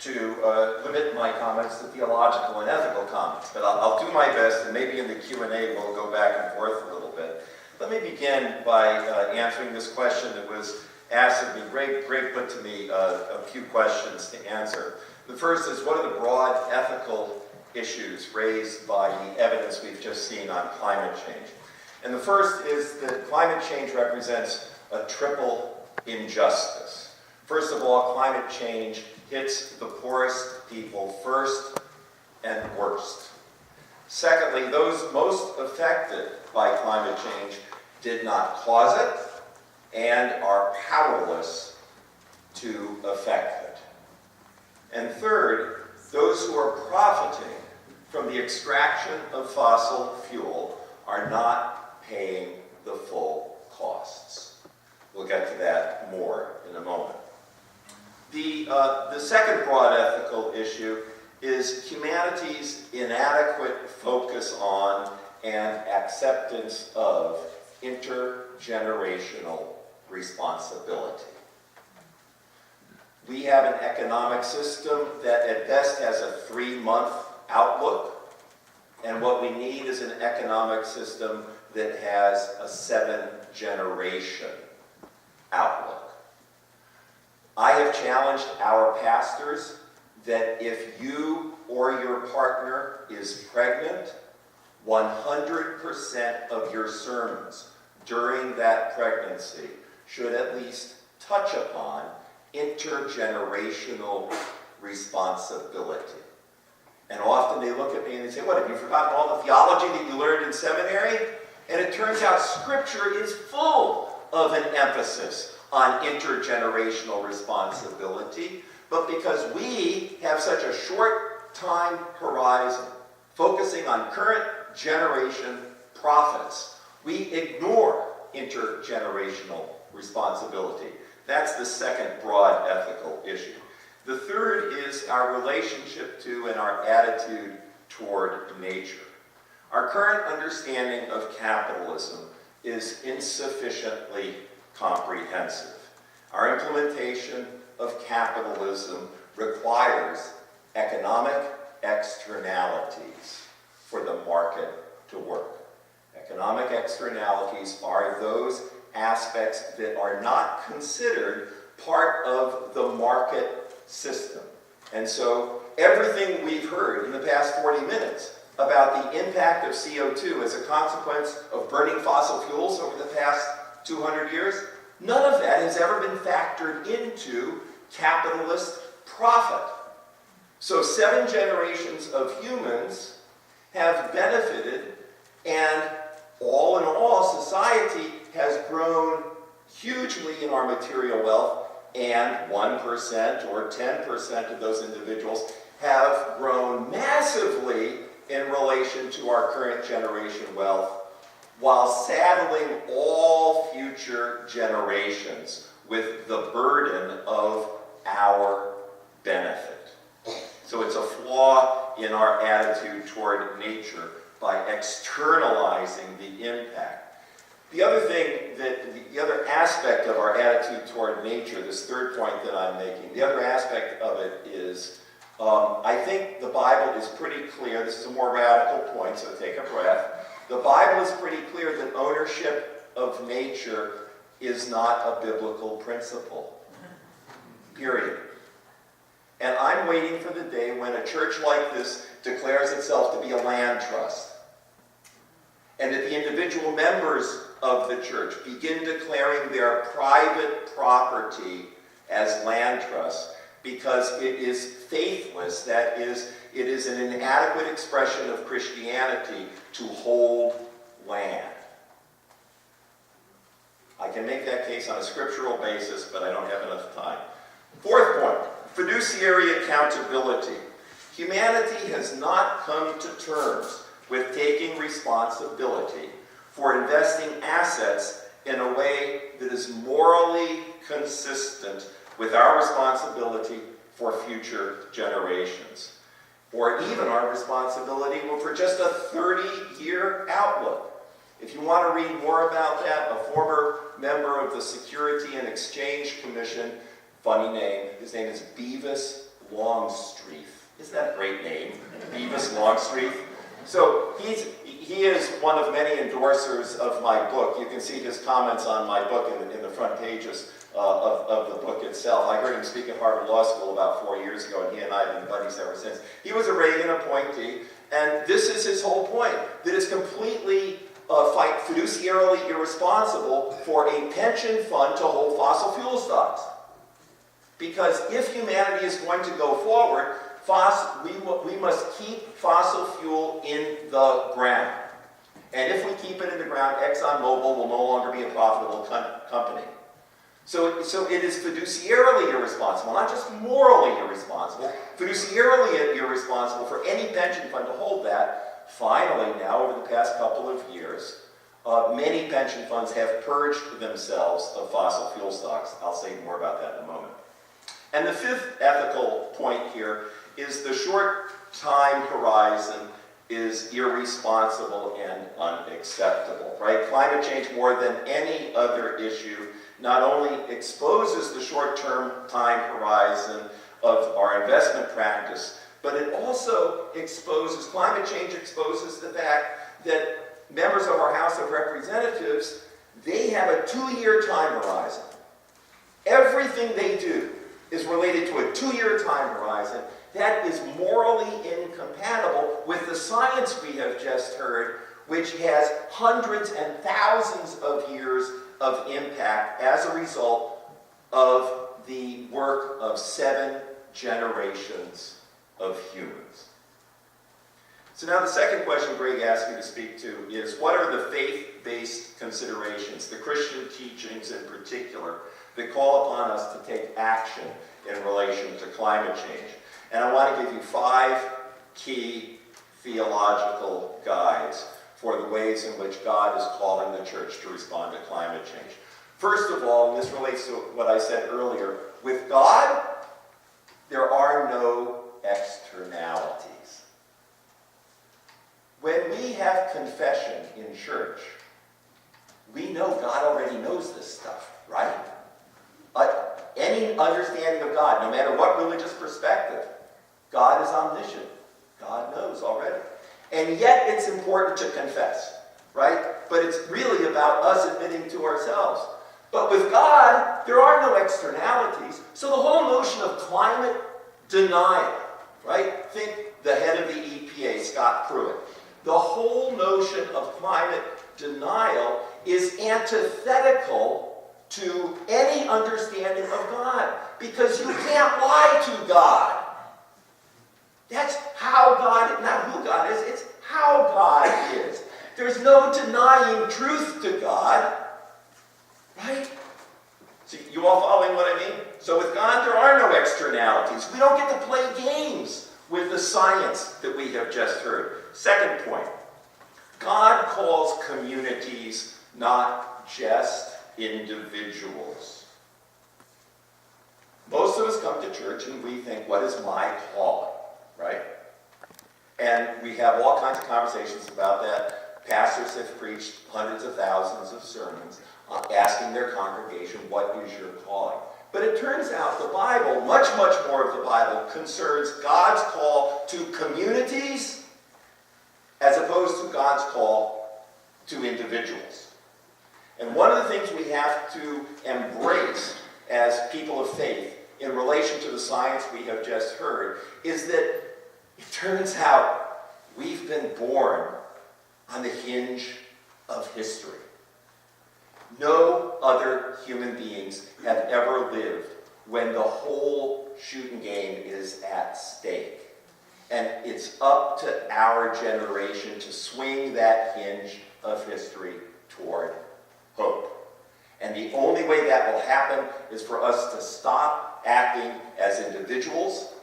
to limit my comments to theological and ethical comments, but I'll do my best, and maybe in the Q&A we'll go back and forth a little bit. Let me begin by answering this question that was asked of me. Greg put to me a few questions to answer. The first is, what are the broad ethical issues raised by the evidence we've just seen on climate change? And the first is that climate change represents a triple injustice. First of all, climate change hits the poorest people first and worst. Secondly, those most affected by climate change did not cause it and are powerless to affect it. And third, those who are profiting from the extraction of fossil fuel are not paying the full costs. We'll get to that more in a moment. The second broad ethical issue is humanity's inadequate focus on and acceptance of intergenerational responsibility. We have an economic system that at best has a 3-month outlook, and what we need is an economic system that has a 7-generation outlook. I have challenged our pastors that if you or your partner is pregnant, 100% of your sermons during that pregnancy should at least touch upon intergenerational responsibility. And often they look at me and they say, what, have you forgotten all the theology that you learned in seminary? And it turns out Scripture is full of an emphasis on intergenerational responsibility, but because we have such a short time horizon, focusing on current generation profits, we ignore intergenerational responsibility. That's the second broad ethical issue. The third is our relationship to and our attitude toward nature. Our current understanding of capitalism is insufficiently comprehensive. Our implementation of capitalism requires economic externalities for the market to work. Economic externalities are those aspects that are not considered part of the market system. And so everything we've heard in the past 40 minutes about the impact of CO2 as a consequence of burning fossil fuels over the past 200 years, none of that has ever been factored into capitalist profit. So 7 generations of humans have benefited, and all in all, society has grown hugely in our material wealth, and 1% or 10% of those individuals have grown massively in relation to our current generation wealth, while saddling all future generations with the burden of our benefit. So it's a flaw in our attitude toward nature by externalizing the impact. The other aspect of our attitude toward nature, this third point that I'm making, the other aspect of it is, I think the Bible is pretty clear. This is a more radical point, so take a breath. The Bible is pretty clear that ownership of nature is not a biblical principle. Period. And I'm waiting for the day when a church like this declares itself to be a land trust, and that the individual members of the church begin declaring their private property as land trusts because it is faithless, that is, it is an inadequate expression of Christianity to hold land. I can make that case on a scriptural basis, but I don't have enough time. Fourth point, fiduciary accountability. Humanity has not come to terms with taking responsibility for investing assets in a way that is morally consistent with our responsibility for future generations, or even our responsibility for just a 30-year outlook. If you want to read more about that, a former member of the Security and Exchange Commission, funny name, his name is Beavis Longstreet. Isn't that a great name? Beavis Longstreet. So he is one of many endorsers of my book. You can see his comments on my book in the front pages of the book itself. I heard him speak at Harvard Law School about 4 years ago, and he and I have been buddies ever since. He was a Reagan appointee, and this is his whole point, that it's completely fiduciarily irresponsible for a pension fund to hold fossil fuel stocks. Because if humanity is going to go forward, we must keep fossil fuel in the ground. And if we keep it in the ground, ExxonMobil will no longer be a profitable company. So it is fiduciarily irresponsible, not just morally irresponsible, fiduciarily irresponsible for any pension fund to hold that. Finally, now, over the past couple of years, many pension funds have purged themselves of fossil fuel stocks. I'll say more about that in a moment. And the fifth ethical point here is the short time horizon is irresponsible and unacceptable, right? Climate change, more than any other issue, not only exposes the short-term time horizon of our investment practice, but it also exposes, climate change exposes the fact that members of our House of Representatives, they have a 2-year time horizon. Everything they do is related to a 2-year time horizon. That is morally incompatible with the science we have just heard, which has hundreds and thousands of years of impact as a result of the work of 7 generations of humans. So now the second question Greg asked me to speak to is, what are the faith-based considerations, the Christian teachings in particular, that call upon us to take action in relation to climate change? And I want to give you 5 key theological guides for the ways in which God is calling the church to respond to climate change. First of all, and this relates to what I said earlier, with God, there are no externalities. When we have confession in church, we know God already knows this stuff, right? Any understanding of God, no matter what religious perspective, God is omniscient. God knows already. And yet it's important to confess, right? But it's really about us admitting to ourselves. But with God, there are no externalities. So the whole notion of climate denial, right? Think the head of the EPA, Scott Pruitt. The whole notion of climate denial is antithetical to any understanding of God, because you can't lie to God. That's how God, not who God is, it's how God is. There's no denying truth to God, right? So you all following what I mean? So with God, there are no externalities. We don't get to play games with the science that we have just heard. Second point, God calls communities, not just individuals. Most of us come to church and we think, what is my calling, right? And we have all kinds of conversations about that. Pastors have preached hundreds of thousands of sermons asking their congregation, what is your calling? But it turns out the Bible, much, much more of the Bible, concerns God's call to communities as opposed to God's call to individuals. And one of the things we have to embrace as people of faith in relation to the science we have just heard is that it turns out we've been born on the hinge of history. No other human beings have ever lived when the whole shooting game is at stake. And it's up to our generation to swing that hinge of history toward hope. And the only way that will happen is for us to stop acting as individuals,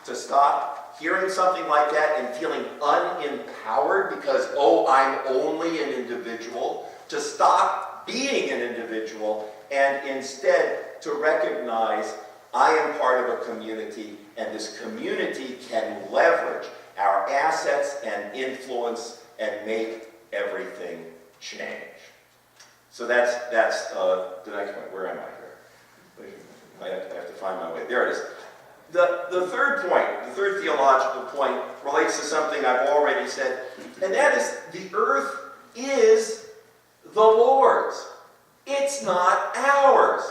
to stop hearing something like that and feeling unempowered because, oh, I'm only an individual, to stop being an individual and instead to recognize I am part of a community, and this community can leverage our assets and influence and make everything change. So that's the next point. Where am I here? I have to find my way. There it is. The third point, the third theological point, relates to something I've already said, and that is the earth is the Lord's. It's not ours.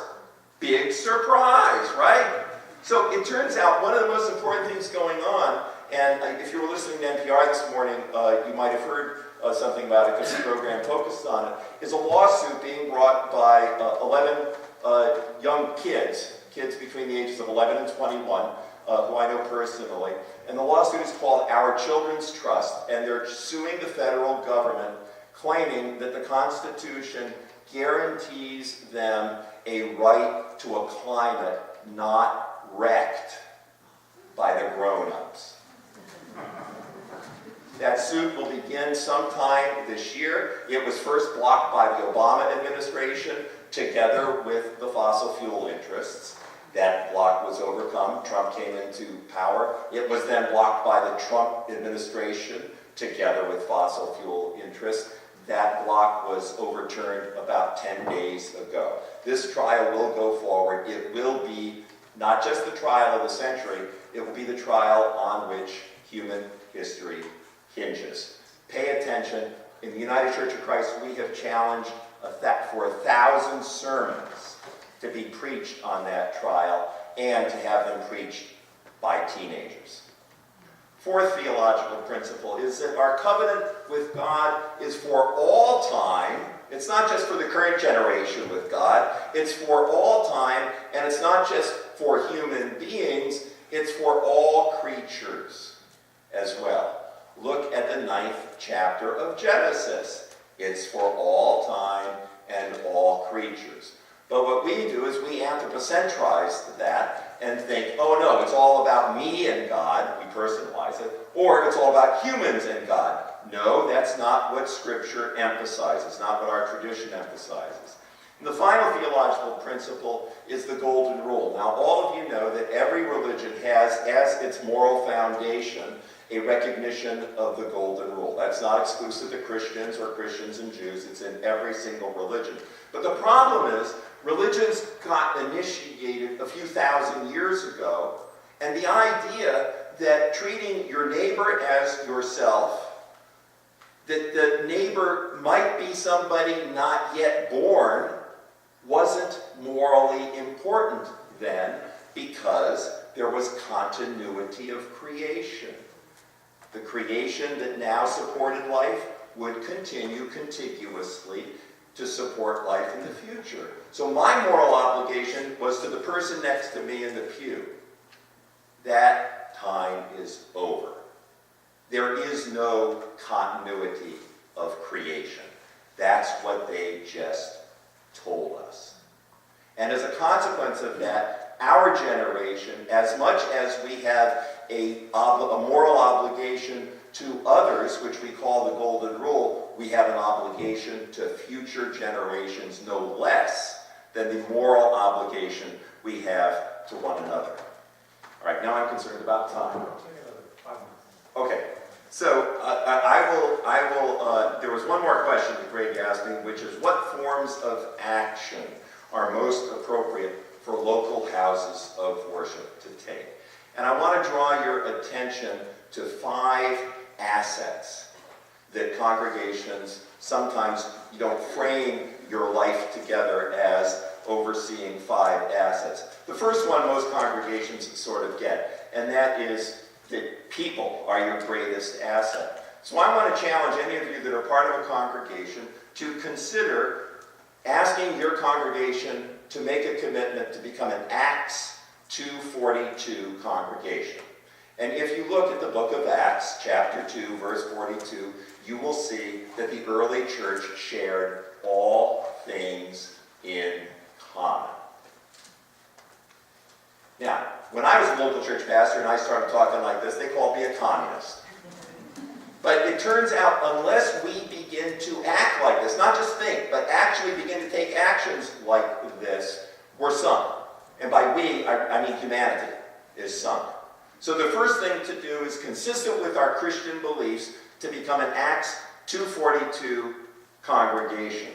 Big surprise, right? So it turns out one of the most important things going on, and if you were listening to NPR this morning, you might have heard something about it because the program focused on it, is a lawsuit being brought by 11 young kids between the ages of 11 and 21, who I know personally. And the lawsuit is called Our Children's Trust, and they're suing the federal government, claiming that the Constitution guarantees them a right to a climate not wrecked by the grown-ups. That suit will begin sometime this year. It was first blocked by the Obama administration together with the fossil fuel interests. That block was overcome. Trump came into power. It was then blocked by the Trump administration together with fossil fuel interests. That block was overturned about 10 days ago. This trial will go forward. It will be not just the trial of the century, it will be the trial on which human history hinges. Pay attention. In the United Church of Christ, we have challenged for 1,000 sermons to be preached on that trial and to have them preached by teenagers. Fourth theological principle is that our covenant with God is for all time. It's not just for the current generation with God. It's for all time, and it's not just for human beings. It's for all creatures as well. Look at the 9th chapter of Genesis. It's for all time and all creatures. But what we do is we anthropocentrize that and think, oh no, it's all about me and God. We personalize it. Or it's all about humans and God. No, that's not what Scripture emphasizes, not what our tradition emphasizes. And the final theological principle is the Golden Rule. Now, all of you know that every religion has as its moral foundation a recognition of the Golden Rule. That's not exclusive to Christians or Christians and Jews. It's in every single religion. But the problem is, religions got initiated a few thousand years ago, and the idea that treating your neighbor as yourself, that the neighbor might be somebody not yet born, wasn't morally important then because there was continuity of creation. The creation that now supported life would continue contiguously to support life in the future. So my moral obligation was to the person next to me in the pew. That time is over. There is no continuity of creation. That's what they just told us. And as a consequence of that, our generation, as much as we have a moral obligation to others, which we call the Golden Rule, we have an obligation to future generations no less than the moral obligation we have to one another. All right, now I'm concerned about time. Okay, so there was one more question that Greg asked me, which is what forms of action are most appropriate for local houses of worship to take? And I want to draw your attention to 5 assets that congregations sometimes you don't frame your life together as overseeing 5 assets. The first one most congregations sort of get, and that is that people are your greatest asset. So I want to challenge any of you that are part of a congregation to consider asking your congregation to make a commitment to become an Acts 2:42 congregation. And if you look at the book of Acts, chapter 2, verse 42, you will see that the early church shared all things in common. Now, when I was a local church pastor and I started talking like this, they called me a communist. But it turns out, unless we begin to act like this, not just think, but actually begin to take actions like this, we're sunk. And by we, I mean humanity is sunk. So the first thing to do is, consistent with our Christian beliefs, to become an Acts 2:42 congregation.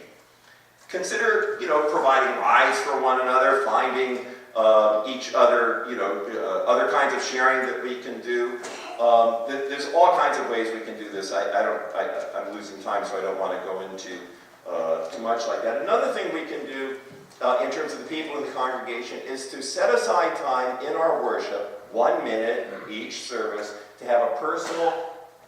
Consider, providing rides for one another, finding each other, other kinds of sharing that we can do. There's all kinds of ways we can do this. I'm losing time, so I don't want to go into too much like that. Another thing we can do in terms of the people in the congregation is to set aside time in our worship, 1 minute each service, to have a personal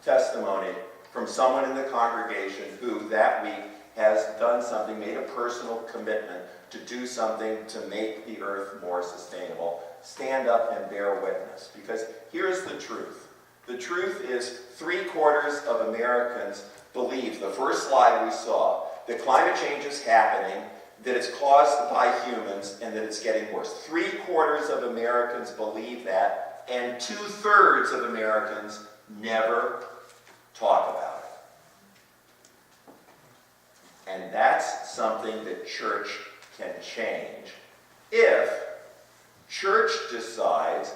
testimony from someone in the congregation who that week has done something, made a personal commitment to do something to make the earth more sustainable. Stand up and bear witness, because here's the truth. The truth is 3/4 of Americans believe, the first slide we saw, that climate change is happening, that it's caused by humans, and that it's getting worse. 3/4 of Americans believe that, and 2/3 of Americans never talk about it. And that's something that church can change if church decides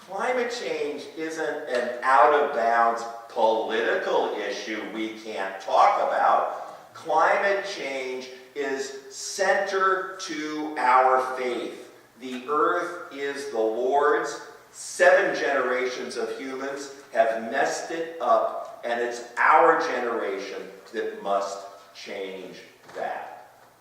climate change isn't an out-of-bounds political issue we can't talk about. Climate change is center to our faith. The earth is the Lord's. 7 generations of humans have messed it up, and it's our generation that must change that.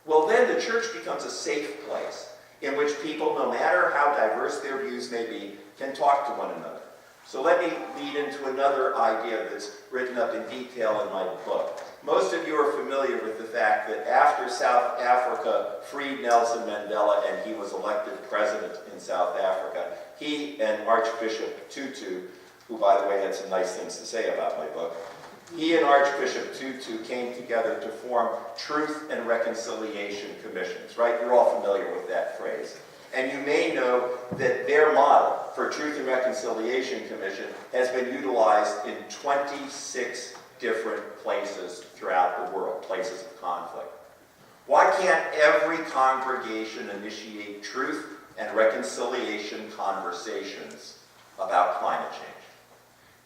Well, then the church becomes a safe place in which people, no matter how diverse their views may be, can talk to one another. So let me lead into another idea that's written up in detail in my book. Most of you are familiar with the fact that after South Africa freed Nelson Mandela and he was elected president in South Africa, he and Archbishop Tutu, who by the way had some nice things to say about my book, he and Archbishop Tutu came together to form Truth and Reconciliation Commissions, right? You're all familiar with that phrase. And you may know that their model for Truth and Reconciliation Commission has been utilized in 26 different places throughout the world, places of conflict. Why can't every congregation initiate truth and reconciliation conversations about climate change?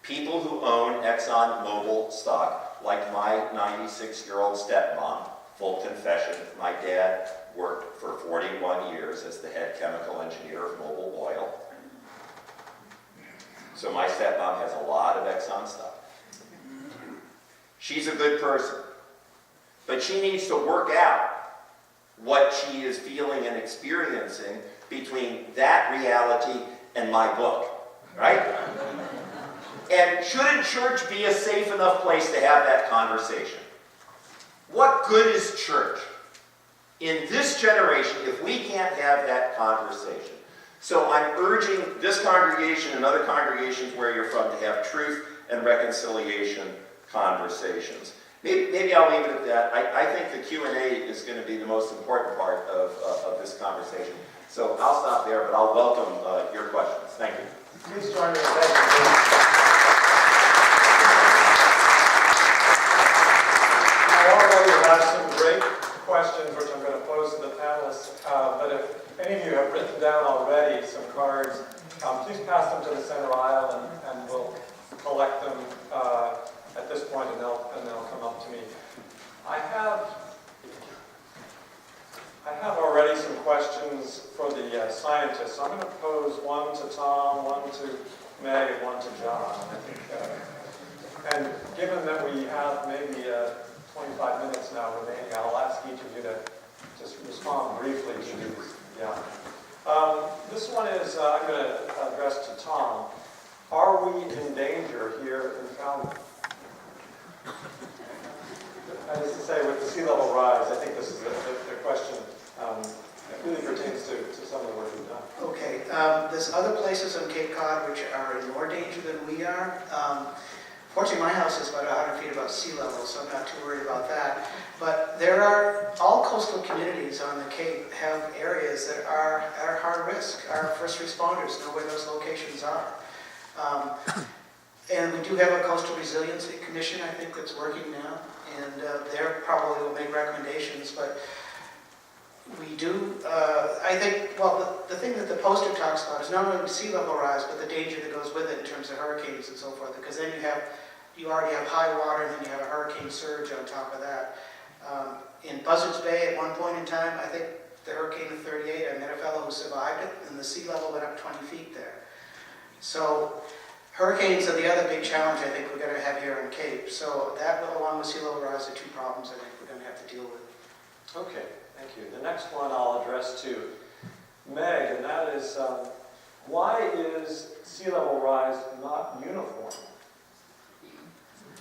People who own ExxonMobil stock, like my 96-year-old stepmom, full confession, my dad worked for 41 years as the head chemical engineer of Mobil Oil. So my stepmom has a lot of Exxon stock. She's a good person, but she needs to work out what she is feeling and experiencing between that reality and my book, right? And shouldn't church be a safe enough place to have that conversation? What good is church in this generation if we can't have that conversation? So I'm urging this congregation and other congregations where you're from to have truth and reconciliation conversations. Maybe I'll leave it at that. I think the Q&A is going to be the most important part of this conversation. So I'll stop there, but I'll welcome your questions. Thank you. Please join me in thanking I already have some great questions which I'm going to pose to the panelists, but if any of you have written down already some cards, please pass them to the center aisle and we'll collect them at this point and they'll come up to me. I have already some questions for the scientists. I'm going to pose one to Tom, one to Meg, and one to John. I think, and given that we have maybe 25 minutes now remaining, I'll ask each of you to just respond briefly to these. Yeah. This one is I'm going to address to Tom. Are we in danger here in Falmouth? That is to say, with the sea level rise, I think this is the question that really pertains to some of the work we've done. Okay, there's other places on Cape Cod which are in more danger than we are. Fortunately, my house is about 100 feet above sea level, so I'm not too worried about that. But there are, all coastal communities on the Cape have areas that are at high risk. Our first responders know where those locations are. And we do have a Coastal Resiliency Commission, I think, that's working now. And they probably will make recommendations, but we do, I think, well, the thing that the poster talks about is not only sea level rise, but the danger that goes with it in terms of hurricanes and so forth, because then you already have high water, and then you have a hurricane surge on top of that. In Buzzards Bay, at one point in time, I think the hurricane of '38, I met a fellow who survived it, and the sea level went up 20 feet there. So hurricanes are the other big challenge I think we're going to have here on Cape. So that, along with sea level rise, are two problems I think we're going to have to deal with. Okay, thank you. The next one I'll address to Meg, and that is, why is sea level rise not uniform?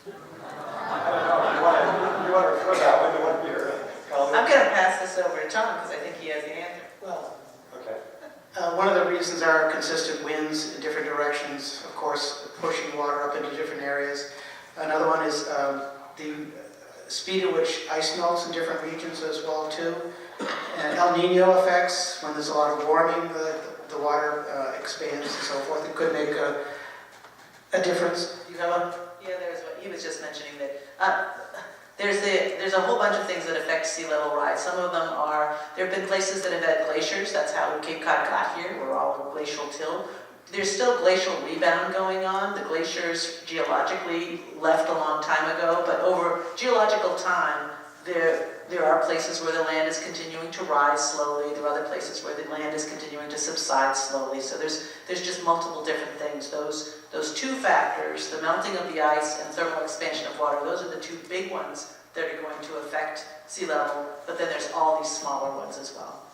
I don't know, you want to refer that one to one of your colleagues? I'm going to pass this over to Tom because I think he has the answer. Well, Okay. one of the reasons are consistent winds in different directions, of course, pushing water up into different areas. Another one is the speed at which ice melts in different regions as well too. And El Nino effects, when there's a lot of warming, the water expands and so forth. It could make a difference. You have a? Yeah, there's what he was just mentioning that there's a whole bunch of things that affect sea level rise. Some of them are, there have been places that have had glaciers. That's how Cape Cod got here. We're all in glacial till. There's still glacial rebound going on. The glaciers geologically left a long time ago, but over geological time, there are places where the land is continuing to rise slowly. There are other places where the land is continuing to subside slowly. So there's just multiple different things. Those two factors, the melting of the ice and thermal expansion of water, those are the two big ones that are going to affect sea level, but then there's all these smaller ones as well.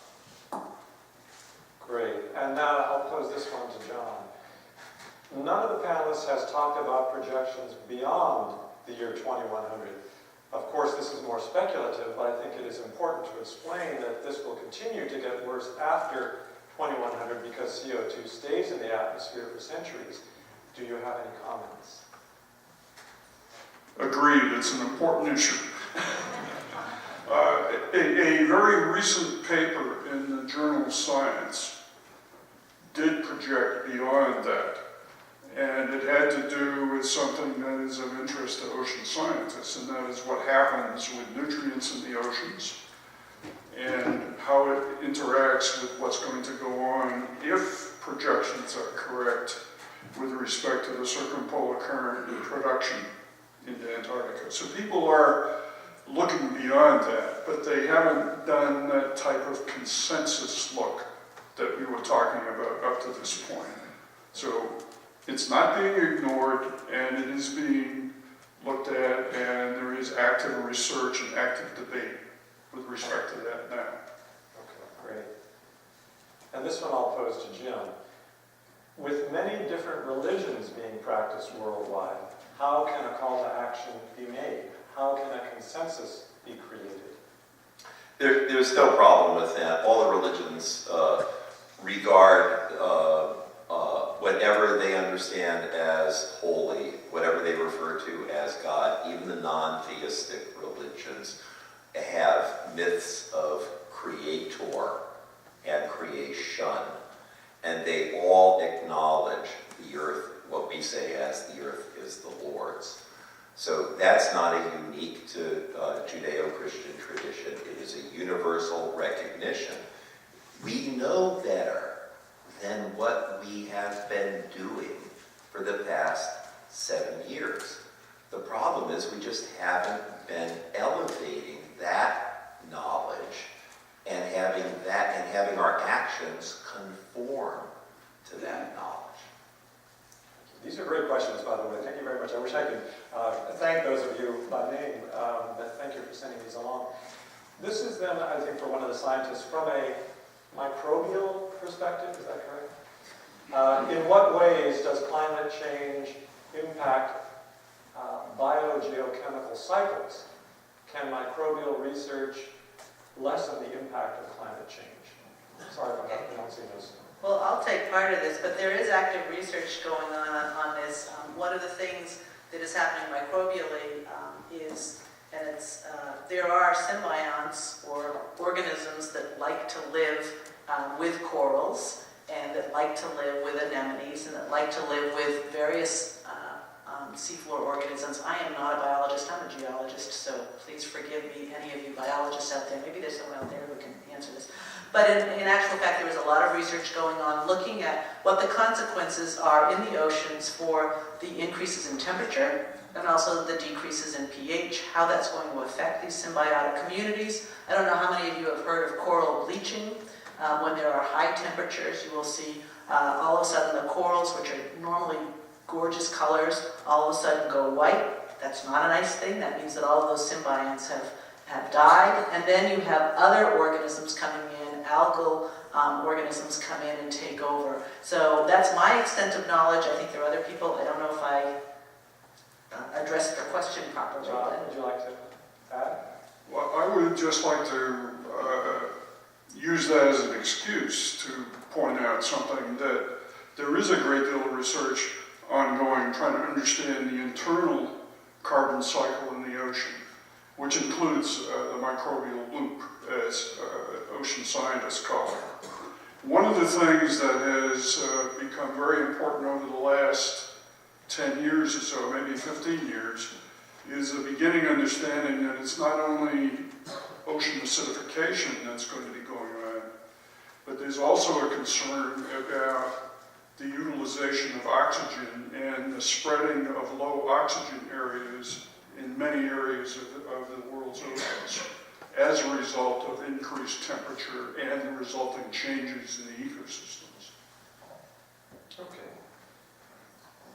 Great. And now I'll pose this one to John. None of the panelists has talked about projections beyond the year 2100. Of course, this is more speculative, but I think it is important to explain that this will continue to get worse after 2100 because CO2 stays in the atmosphere for centuries. Do you have any comments? Agreed, it's an important issue. A very recent paper in the journal Science did project beyond that, and it had to do with something that is of interest to ocean scientists, and that is what happens with nutrients in the oceans and how it interacts with what's going to go on if projections are correct with respect to the circumpolar current and production into Antarctica. So people are looking beyond that, but they haven't done that type of consensus look that we were talking about up to this point. So it's not being ignored, and it is being looked at, and there is active research and active debate with respect to that now. Okay, great. And this one I'll pose to Jim. With many different religions being practiced worldwide, how can a call to action be made? How can a consensus be created? There's no problem with that. All the religions regard whatever they understand as holy, whatever they refer to as God. Even the non-theistic religions have myths of creator and creation, and they all acknowledge the earth, what we say as the earth is the Lord's. So that's not a unique to Judeo-Christian tradition. It is a universal recognition. We know better than what we have been doing for the past 7 years. The problem is we just haven't been elevating that knowledge and having our actions conform to that knowledge. These are great questions, by the way. Thank you very much. I wish I could thank those of you by name, but thank you for sending these along. This is then, I think, for one of the scientists, from a microbial perspective, is that correct? In what ways does climate change impact biogeochemical cycles? Can microbial research lessen the impact of climate change? Sorry if I'm not pronouncing those. Well, I'll take part of this, but there is active research going on this. One of the things that is happening microbially is, and it's, there are symbionts or organisms that like to live with corals and that like to live with anemones and that like to live with various seafloor organisms. I am not a biologist, I'm a geologist, so please forgive me, any of you biologists out there. Maybe there's someone out there who can answer this. But in actual fact, there was a lot of research going on looking at what the consequences are in the oceans for the increases in temperature and also the decreases in pH, how that's going to affect these symbiotic communities. I don't know how many of you have heard of coral bleaching. When there are high temperatures, you will see all of a sudden the corals, which are normally gorgeous colors, all of a sudden go white. That's not a nice thing. That means that all of those symbionts have died. And then you have other organisms coming in, algal organisms come in and take over. So that's my extent of knowledge. I think there are other people. I don't know if I addressed the question properly. John, would you like to add? Well, I would just like to use that as an excuse to point out something that there is a great deal of research ongoing trying to understand the internal carbon cycle in the ocean, which includes the microbial loop, as ocean scientists call it. One of the things that has become very important over the last 10 years or so, maybe 15 years, is a beginning understanding that it's not only ocean acidification that's going to be going on, but there's also a concern about the utilization of oxygen and the spreading of low oxygen areas in many areas of the world's oceans as a result of increased temperature and the resulting changes in the ecosystems. Okay.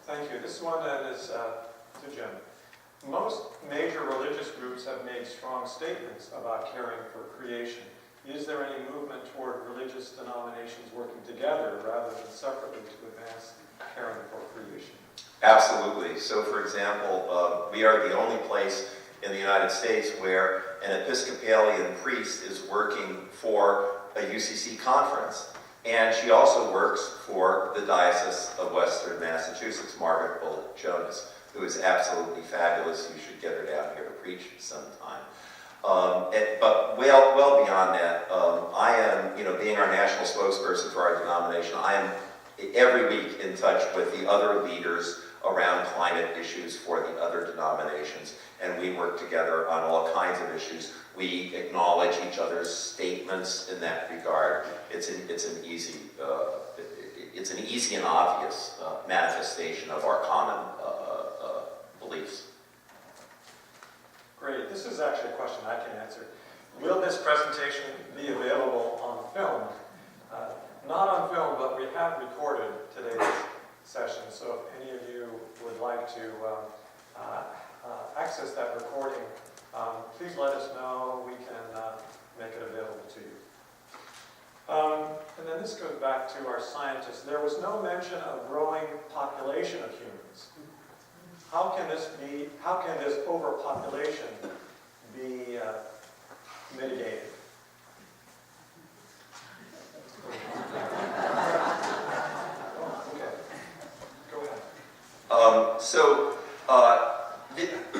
Thank you. This one then is to Jim. Most major religious groups have made strong statements about caring for creation. Is there any movement toward religious denominations working together rather than separately to advance caring for creation? Absolutely. So, for example, we are the only place in the United States where an Episcopalian priest is working for a UCC conference. And she also works for the Diocese of Western Massachusetts, Margaret Jonas, who is absolutely fabulous. You should get her down here to preach sometime. But well beyond that, I am, being our national spokesperson for our denomination, I am every week in touch with the other leaders around climate issues for the other denominations, and we work together on all kinds of issues. We acknowledge each other's statements in that regard. It's an easy and obvious manifestation of our common beliefs. Great. This is actually a question I can answer. Will this presentation be available on film? Not on film, but we have recorded today's session, so if any of you would like to access that recording, please let us know. We can make it available to you. And then this goes back to our scientists. There was no mention of growing population of humans. How can this overpopulation be mitigated? Okay, go ahead.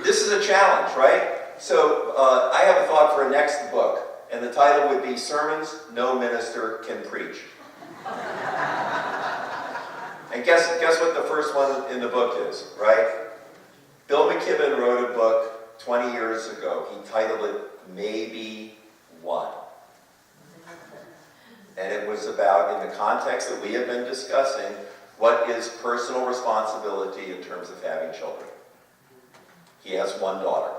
This is a challenge, right? So I have a thought for a next book, and the title would be Sermons No Minister Can Preach. And guess what the first one in the book is, right? Bill McKibben wrote a book 20 years ago. He titled it Maybe One. And it was about, in the context that we have been discussing, what is personal responsibility in terms of having children. He has one daughter.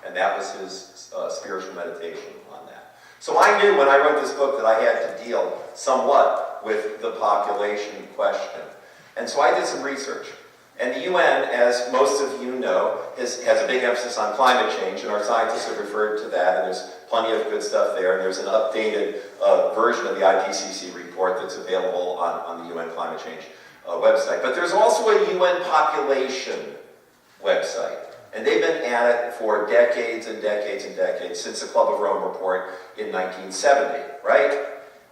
And that was his spiritual meditation on that. So I knew when I wrote this book that I had to deal somewhat with the population question. And so I did some research. And the UN, as most of you know, has a big emphasis on climate change, and our scientists have referred to that, and there's plenty of good stuff there. And there's an updated version of the IPCC report that's available on the UN climate change website. But there's also a UN population website. And they've been at it for decades and decades and decades, since the Club of Rome report in 1970, right?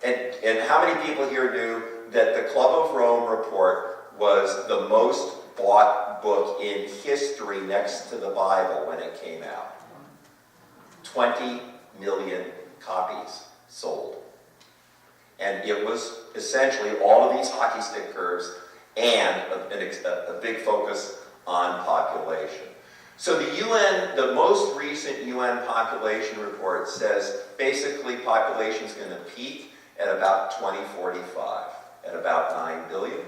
And how many people here knew that the Club of Rome report was the most bought book in history next to the Bible when it came out? 20 million copies sold. And it was essentially all of these hockey stick curves and a big focus on population. So the UN, the most recent UN population report says basically population is going to peak at about 2045, at about 9 billion,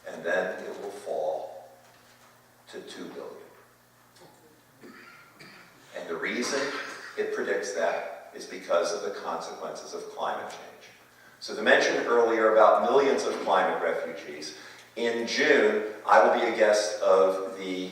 and then it will fall to 2 billion. And the reason it predicts that is because of the consequences of climate change. So the mention earlier about millions of climate refugees. In June, I will be a guest of the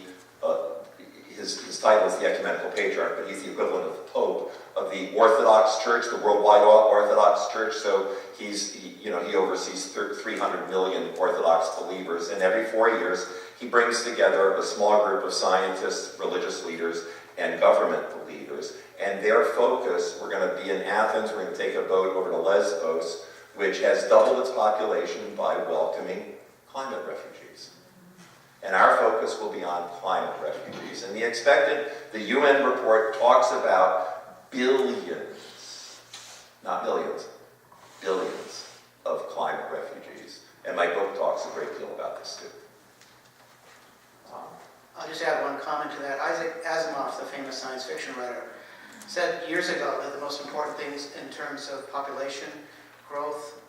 his title is the Ecumenical Patriarch, but he's the equivalent of the Pope of the Orthodox Church, the worldwide Orthodox Church. So he oversees 300 million Orthodox believers, and every 4 years he brings together a small group of scientists, religious leaders, and government leaders. And their focus, we're going to be in Athens, we're going to take a boat over to Lesbos, which has doubled its population by welcoming climate refugees. And our focus will be on climate refugees. And the UN report talks about billions, not millions, billions of climate refugees. And my book talks a great deal about this too. I'll just add one comment to that. Isaac Asimov, the famous science fiction writer, said years ago that the most important things in terms of population growth,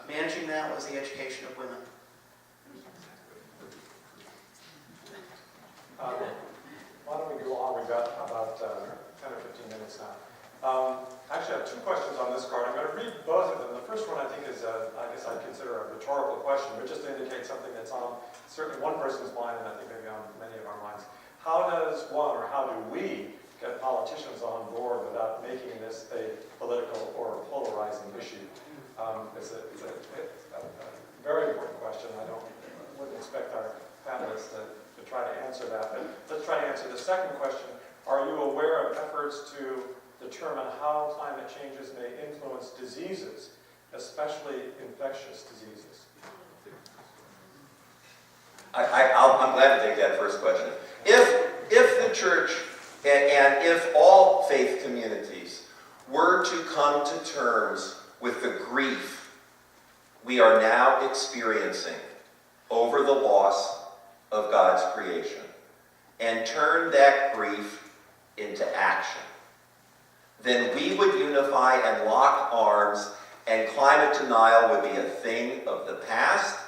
managing that, was the education of women. Why don't we go on? We've got about 10 or 15 minutes now. Actually, I have two questions on this card. I'm going to read both of them. The first one I think is, I guess I'd consider a rhetorical question, but just to indicate something that's on certainly one person's mind, and I think maybe on many of our minds. How does one, or how do we, get politicians on board without making this a political or polarizing issue? It's a very important question. I wouldn't expect our panelists to try to answer that, but let's try to answer the second question. Are you aware of efforts to determine how climate changes may influence diseases, especially infectious diseases? I'm glad to take that first question. If the church and if all faith communities were to come to terms with the grief we are now experiencing over the loss of God's creation and turn that grief into action, then we would unify and lock arms, and climate denial would be a thing of the past.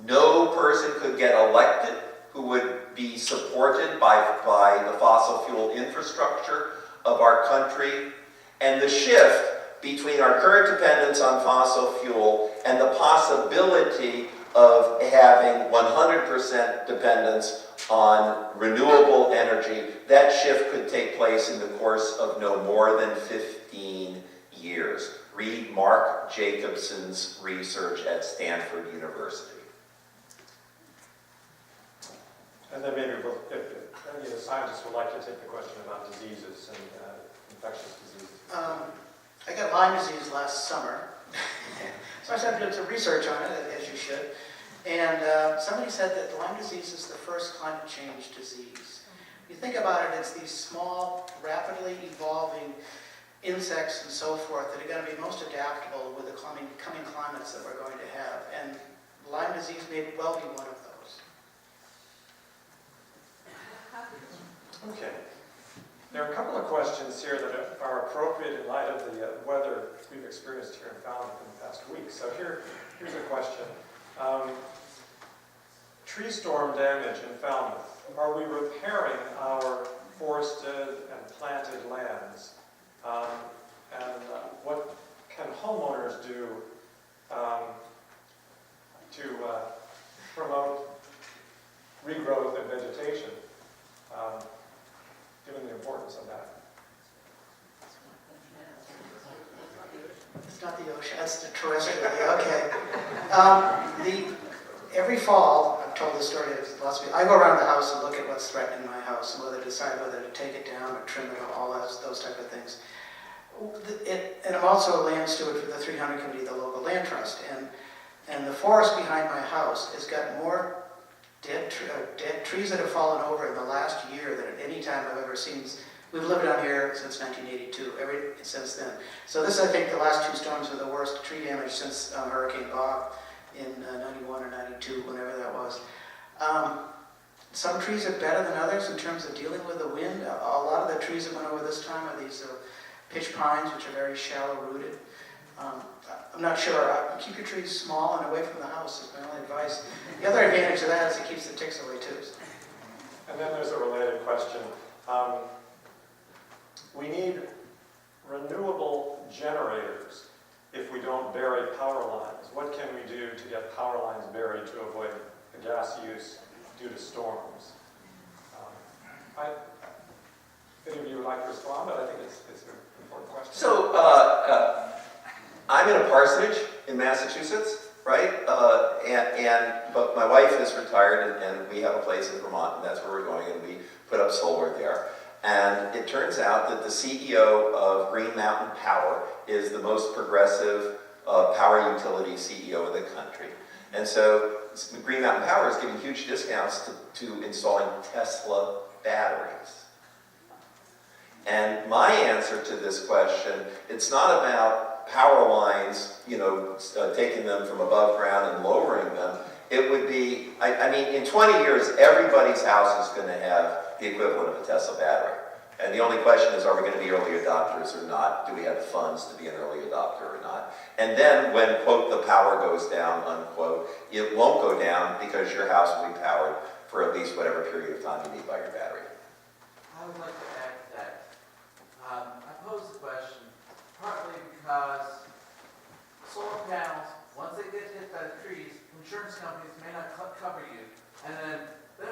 No person could get elected who would be supported by the fossil fuel infrastructure of our country. And the shift between our current dependence on fossil fuel and the possibility of having 100% dependence on renewable energy, that shift could take place in the course of no more than 15 years. Read Mark Jacobson's research at Stanford University. And then maybe if any of the scientists would like to take the question about diseases and infectious diseases. I got Lyme disease last summer, so I started doing some research on it, as you should. And somebody said that Lyme disease is the first climate change disease. You think about it, it's these small, rapidly evolving insects and so forth that are going to be most adaptable with the coming climates that we're going to have. And Lyme disease may well be one of those. Okay. There are a couple of questions here that are appropriate in light of the weather we've experienced here in Falmouth in the past week. So here's a question. Tree storm damage in Falmouth. Are we repairing our forested and planted lands? What can homeowners do to promote regrowth and vegetation, given the importance of that? It's not the ocean, that's the terrestrial. Okay. Every fall, I've told this story to lots of people, I go around the house and look at what's threatening my house and decide whether to take it down or trim it or all those type of things. And I'm also a land steward for the 300 Committee, the local land trust. And the forest behind my house has got more dead trees that have fallen over in the last year than at any time I've ever seen. We've lived down here since 1982, since then. So this, I think, the last two storms were the worst tree damage since Hurricane Bob in 91 or 92, whenever that was. Some trees are better than others in terms of dealing with the wind. A lot of the trees that went over this time are these pitch pines, which are very shallow rooted. I'm not sure. Keep your trees small and away from the house is my only advice. The other advantage of that is it keeps the ticks away too. And then there's a related question. We need renewable generators if we don't bury power lines. What can we do to get power lines buried to avoid the gas use due to storms? If any of you would like to respond, but I think it's an important question. So, I'm in a parsonage in Massachusetts, right? But my wife is retired, and we have a place in Vermont, and that's where we're going, and we put up solar there. And it turns out that the CEO of Green Mountain Power is the most progressive power utility CEO in the country. And so Green Mountain Power is giving huge discounts to installing Tesla batteries. And my answer to this question, it's not about power lines, taking them from above ground and lowering them. It would be, I mean, in 20 years, everybody's house is going to have the equivalent of a Tesla battery. And the only question is, are we going to be early adopters or not? Do we have the funds to be an early adopter or not? And then when, quote, the power goes down, unquote, it won't go down because your house will be powered for at least whatever period of time you need by your battery. I would like to add to that. I pose the question partly because solar panels, once they get hit by the trees, insurance companies may not cover you, and then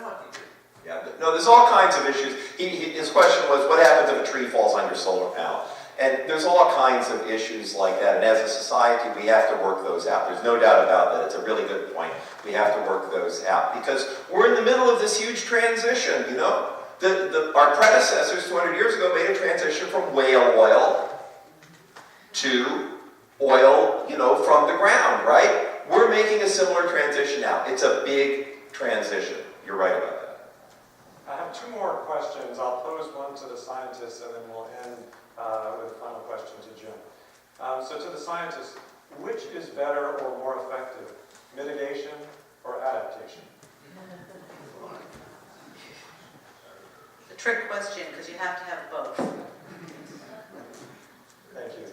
what do you do? Yeah, no, there's all kinds of issues. His question was, what happens if a tree falls on your solar panel? And there's all kinds of issues like that. And as a society, we have to work those out. There's no doubt about that. It's a really good point. We have to work those out because we're in the middle of this huge transition, Our predecessors 200 years ago made a transition from whale oil to oil, from the ground, right? We're making a similar transition now. It's a big transition. You're right about that. I have two more questions. I'll pose one to the scientists, and then we'll end with a final question to Jim. So to the scientists, which is better or more effective, mitigation or adaptation? The trick question, because you have to have both. Thank you.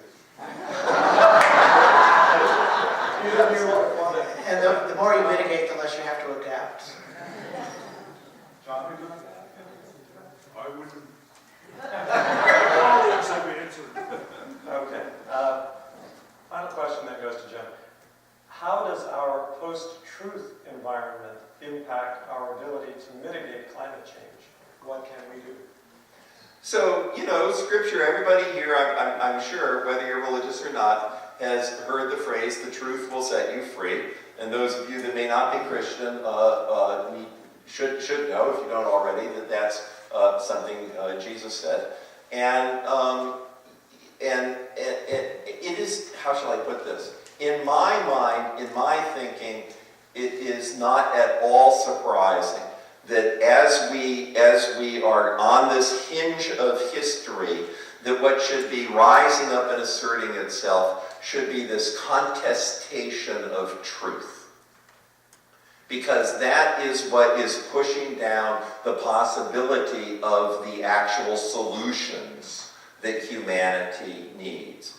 And the more you mitigate, the less you have to adapt. John, would you like that? I wouldn't. All said we answered. Okay. Final question then goes to Jim. How does our post-truth environment impact our ability to mitigate climate change? What can we do? So, Scripture, everybody here, I'm sure, whether you're religious or not, has heard the phrase, the truth will set you free. And those of you that may not be Christian should know, if you don't already, that that's something Jesus said. And it is, how shall I put this? In my mind, in my thinking, it is not at all surprising that as we are on this hinge of history, that what should be rising up and asserting itself should be this contestation of truth. Because that is what is pushing down the possibility of the actual solutions that humanity needs.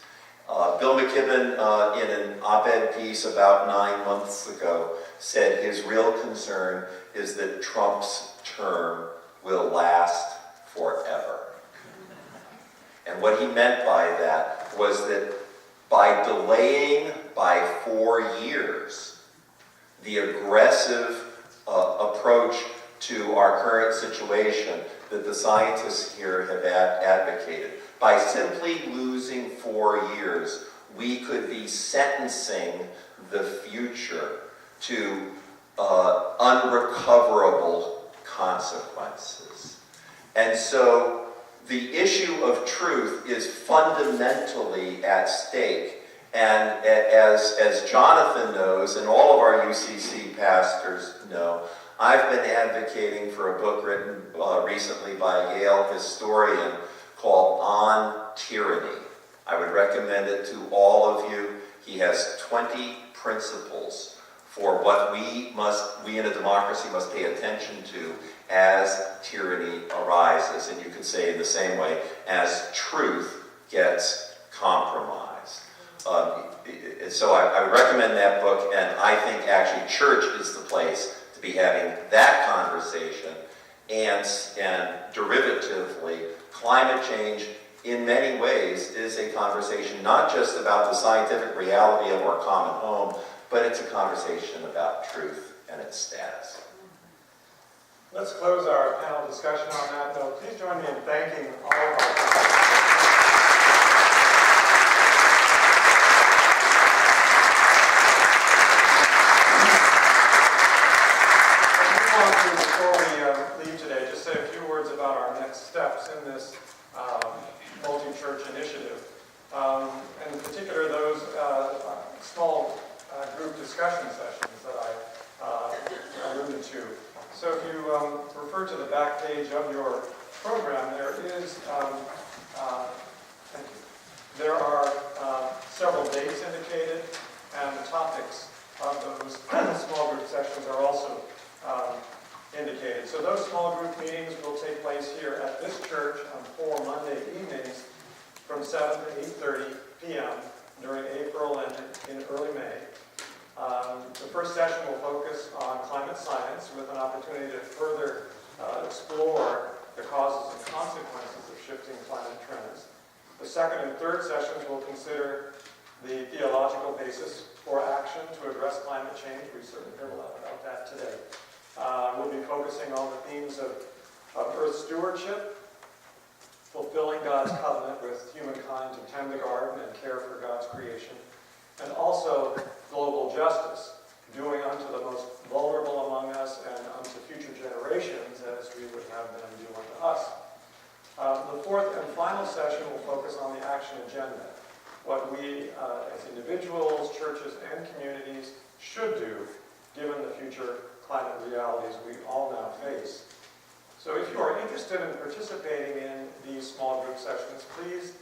Bill McKibben, in an op-ed piece about 9 months ago, said his real concern is that Trump's term will last forever. And what he meant by that was that by delaying by 4 years the aggressive approach to our current situation that the scientists here have advocated, by simply losing 4 years, we could be sentencing the future to unrecoverable consequences. And so the issue of truth is fundamentally at stake. And as Jonathan knows, and all of our UCC pastors know, I've been advocating for a book written recently by a Yale historian called On Tyranny. I would recommend it to all of you. He has 20 principles for what we in a democracy must pay attention to as tyranny arises, and you could say in the same way, as truth gets compromised. So I would recommend that book, and I think actually church is the place to be having that conversation, and derivatively, climate change in many ways is a conversation not just about the scientific reality of our common home, but it's a conversation about truth and its status. Let's close our panel discussion on that note. Please join me in thanking all of our panelists. Before we leave today, just say a few words about our next steps in this multi-church initiative. And in particular, those small group discussion sessions that I alluded to. So if you refer to the back page of your program, there is, thank you. There are several dates indicated, and the topics of those small group sessions are also indicated. So those small group meetings will take place here at this church on 4 Monday evenings from 7 to 8:30 p.m. during April and in early May. The first session will focus on climate science with an opportunity to further explore the causes and consequences of shifting climate trends. The second and third sessions will consider the theological basis for action to address climate change. We certainly heard a lot about that today. We'll be focusing on the themes of earth stewardship, fulfilling God's covenant with humankind to tend the garden and care for God's creation, and also global justice, doing unto the most vulnerable among us and unto future generations as we would have them do unto us. The fourth and final session will focus on the action agenda, what we as individuals, churches, and communities should do given the future climate realities we all now face. So if you are interested in participating in these small group sessions, please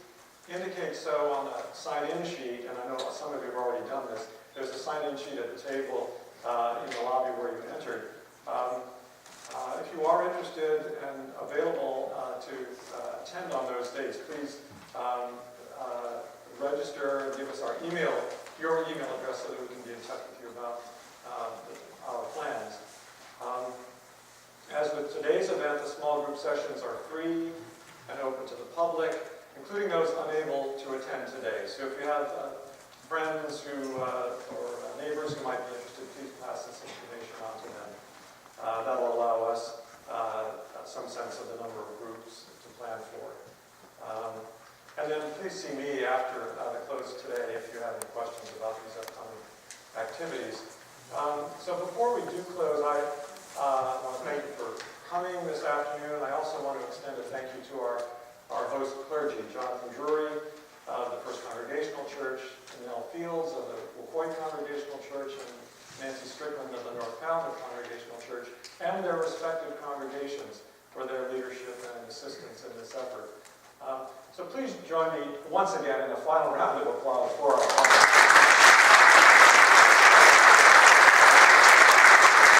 indicate so on the sign-in sheet, and I know some of you have already done this. There's a sign-in sheet at the table in the lobby where you entered. If you are interested and available to attend on those days, please register and give us your email address so that we can be in touch with you about our plans. As with today's event, the small group sessions are free and open to the public, including those unable to attend today. So if you have friends or neighbors who might be interested, please pass this information on to them. That will allow us some sense of the number of groups to plan for. And then please see me after the close today if you have any questions about these upcoming activities. So before we do close, I want to thank you for coming this afternoon. I also want to extend a thank you to our host clergy, Jonathan Drury of the First Congregational Church, Nell Fields of the WHOI Congregational Church, and Nancy Strickland of the North Falmouth Congregational Church, and their respective congregations for their leadership and assistance in this effort. So please join me once again in a final round of applause for our